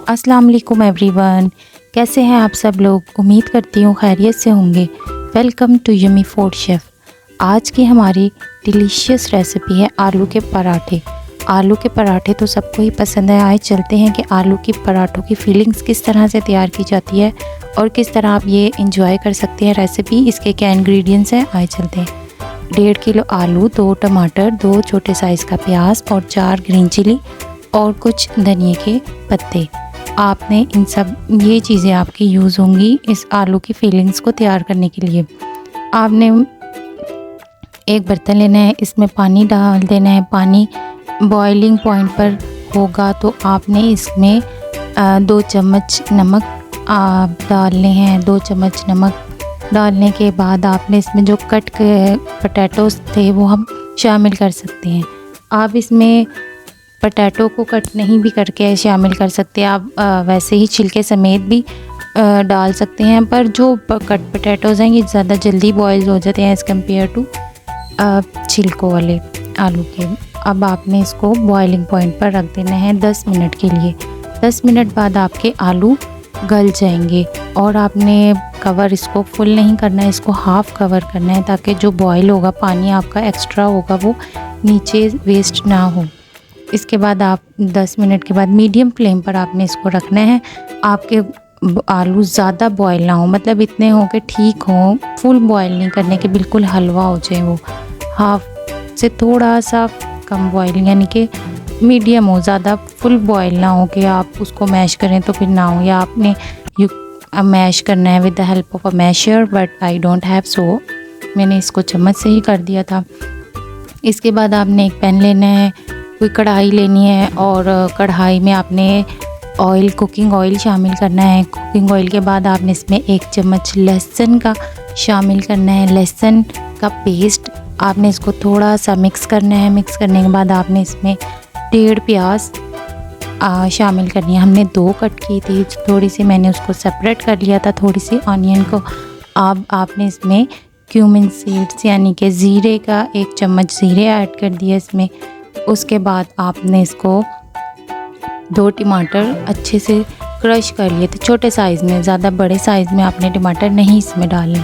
अस्सलाम वालेकुम एवरीवन, कैसे हैं आप सब लोग। उम्मीद करती हूँ खैरियत से होंगे। Welcome to Yummy Food Chef. आज की हमारी डिलीशियस रेसिपी है आलू के पराठे। आलू के पराठे तो सबको ही पसंद है। आए चलते हैं कि आलू की पराठों की फीलिंग्स किस तरह से तैयार की जाती है और किस तरह आप ये इंजॉय कर सकते हैं रेसिपी। इसके क्या इंग्रेडिएंट्स हैं, आए चलते हैं। 1.5 किलो आलू, 2 टमाटर, 2 छोटे साइज़ का प्याज और 4 ग्रीन चिली और कुछ धनिए के पत्ते। आपने इन सब ये चीज़ें आपकी यूज़ होंगी इस आलू की फीलिंग्स को तैयार करने के लिए। आपने एक बर्तन लेना है, इसमें पानी डाल देना है। पानी बॉइलिंग पॉइंट पर होगा तो आपने इसमें 2 चम्मच नमक डालने हैं। 2 चम्मच नमक डालने के बाद आपने इसमें जो कट के पोटैटोज़ थे वो हम शामिल कर सकते हैं। आप इसमें पोटैटो को कट नहीं भी करके शामिल कर सकते हैं, आप वैसे ही छिलके समेत भी डाल सकते हैं। पर जो कट पोटैटोज़ हैं ये ज़्यादा जल्दी बॉयल हो जाते हैं एज़ कम्पेयर टू छिलकों वाले आलू के। अब आपने इसको बॉइलिंग पॉइंट पर रख देना है 10 मिनट के लिए। 10 मिनट बाद आपके आलू गल जाएंगे और आपने कवर इसको फुल नहीं करना है, इसको हाफ़ कवर करना है ताकि जो बॉयल होगा पानी आपका एक्स्ट्रा होगा वो नीचे वेस्ट ना हो। इसके बाद आप 10 मिनट के बाद मीडियम फ्लेम पर आपने इसको रखना है। आपके आलू ज़्यादा बॉयल ना हो, मतलब इतने हो कि ठीक हो, फुल बॉयल नहीं करने के, बिल्कुल हलवा हो जाए वो। हाफ से थोड़ा सा कम बॉयल यानी कि मीडियम हो, ज़्यादा फुल बॉयल ना हो कि आप उसको मैश करें तो फिर ना हो, या आपने मैश करना है with the help of a masher, but I don't have, so मैंने इसको चम्मच से ही कर दिया था। इसके बाद आपने एक पैन लेना है, कोई कढ़ाई लेनी है और कढ़ाई में आपने ऑयल, कुकिंग ऑयल शामिल करना है। कुकिंग ऑयल के बाद आपने इसमें 1 चम्मच लहसुन का शामिल करना है। लहसुन का पेस्ट आपने इसको थोड़ा सा मिक्स करना है। मिक्स करने के बाद आपने इसमें 1.5 प्याज शामिल करनी है। हमने 2 कट की थी, थोड़ी सी मैंने उसको सेपरेट कर लिया था, थोड़ी सी ऑनियन को। अब आपने इसमें क्यूमिन सीड्स यानी कि ज़ीरे का 1 चम्मच ज़ीरे ऐड कर दिया इसमें। उसके बाद आपने इसको 2 टमाटर अच्छे से क्रश कर लिए थे छोटे साइज़ में, ज़्यादा बड़े साइज़ में आपने टमाटर नहीं इसमें डालने,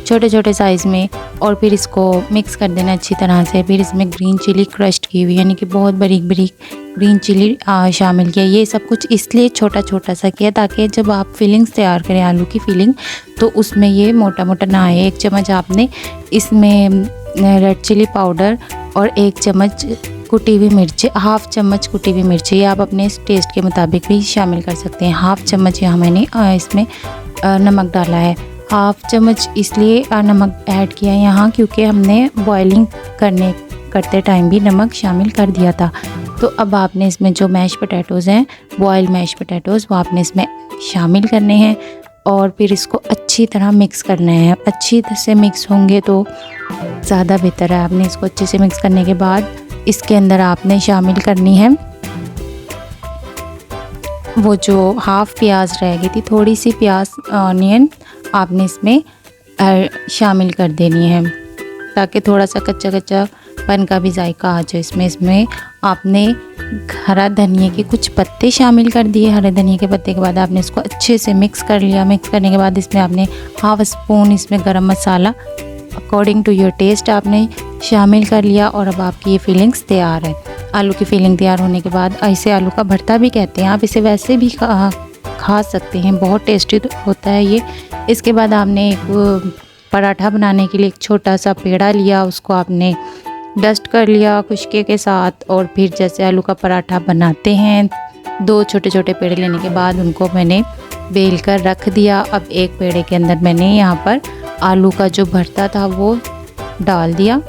छोटे छोटे साइज़ में। और फिर इसको मिक्स कर देना अच्छी तरह से। फिर इसमें ग्रीन चिली क्रश्ड की हुई यानी कि बहुत बारीक बारीक ग्रीन चिली शामिल किया। ये सब कुछ इसलिए छोटा छोटा सा किया ताकि जब आप फीलिंग्स तैयार करें आलू की फीलिंग तो उसमें ये मोटा मोटा ना आए। 1 चम्मच आपने इसमें रेड चिली पाउडर और 1 चम्मच कुटी हुई मिर्ची, हाफ़ चम्मच कुटी हुई मिर्ची, ये आप अपने टेस्ट के मुताबिक भी शामिल कर सकते हैं। हाफ़ चम्मच यहाँ मैंने इसमें नमक डाला है। हाफ़ चम्मच इसलिए नमक ऐड किया है यहाँ क्योंकि हमने बॉइलिंग करते टाइम भी नमक शामिल कर दिया था। तो अब आपने इसमें जो मैश पोटैटोज़ हैं, बॉयल मैश पोटैटोज़, वो आपने इसमें शामिल करने हैं और फिर इसको अच्छी तरह मिक्स करना है। अच्छी तरह से मिक्स होंगे तो ज़्यादा बेहतर है। आपने इसको अच्छे से मिक्स करने के बाद इसके अंदर आपने शामिल करनी है वो जो हाफ़ प्याज रह गई थी, थोड़ी सी प्याज ऑनियन आपने इसमें शामिल कर देनी है ताकि थोड़ा सा कच्चा कच्चा पन का भी जायका आ जाए इसमें। इसमें आपने हरा धनिए के कुछ पत्ते शामिल कर दिए। हरे धनिए के पत्ते के बाद आपने इसको अच्छे से मिक्स कर लिया। मिक्स करने के बाद इसमें आपने हाफ़ स्पून इसमें गरम मसाला अकॉर्डिंग टू योर टेस्ट आपने शामिल कर लिया। और अब आपकी ये फीलिंग्स तैयार है। आलू की फीलिंग तैयार होने के बाद इसे आलू का भरता भी कहते हैं, आप इसे वैसे भी खा सकते हैं, बहुत टेस्टी होता है ये। इसके बाद आपने एक पराठा बनाने के लिए एक छोटा सा पेड़ा लिया, उसको आपने डस्ट कर लिया खुशके के साथ और फिर जैसे आलू का पराठा बनाते हैं 2 छोटे छोटे पेड़े लेने के बाद उनको मैंने बेल कर रख दिया। अब एक पेड़े के अंदर मैंने यहाँ पर आलू का जो भरता था वो डाल दिया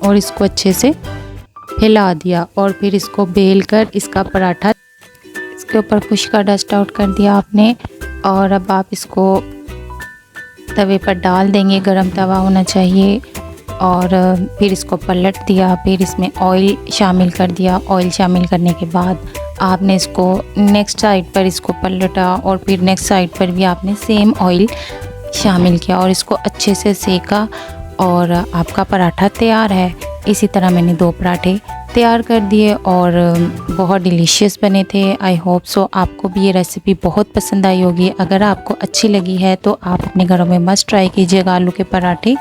और इसको अच्छे से हिला दिया और फिर इसको बेल कर इसका पराठा इसके ऊपर खुश्का डस्ट आउट कर दिया आपने। और अब आप इसको तवे पर डाल देंगे, गरम तवा होना चाहिए। और फिर इसको पलट दिया, फिर इसमें ऑयल शामिल कर दिया। ऑयल शामिल करने के बाद आपने इसको नेक्स्ट साइड पर इसको पलटा और फिर नेक्स्ट साइड पर भी आपने सेम ऑयल शामिल किया और इसको अच्छे से सेका और आपका पराठा तैयार है। इसी तरह मैंने 2 पराठे तैयार कर दिए और बहुत डिलीशियस बने थे। आई होप सो आपको भी ये रेसिपी बहुत पसंद आई होगी। अगर आपको अच्छी लगी है तो आप अपने घरों में मस्ट ट्राई कीजिएगा आलू के पराठे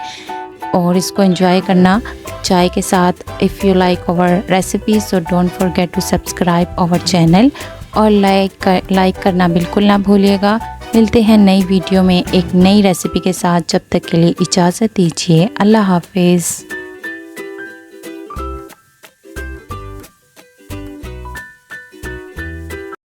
और इसको एंजॉय करना चाय के साथ। If you like our recipe so don't forget to subscribe our channel और लाइक करना बिल्कुल ना भूलिएगा। मिलते हैं नई वीडियो में एक नई रेसिपी के साथ। जब तक के लिए इजाज़त दीजिए। अल्लाह हाफिज़।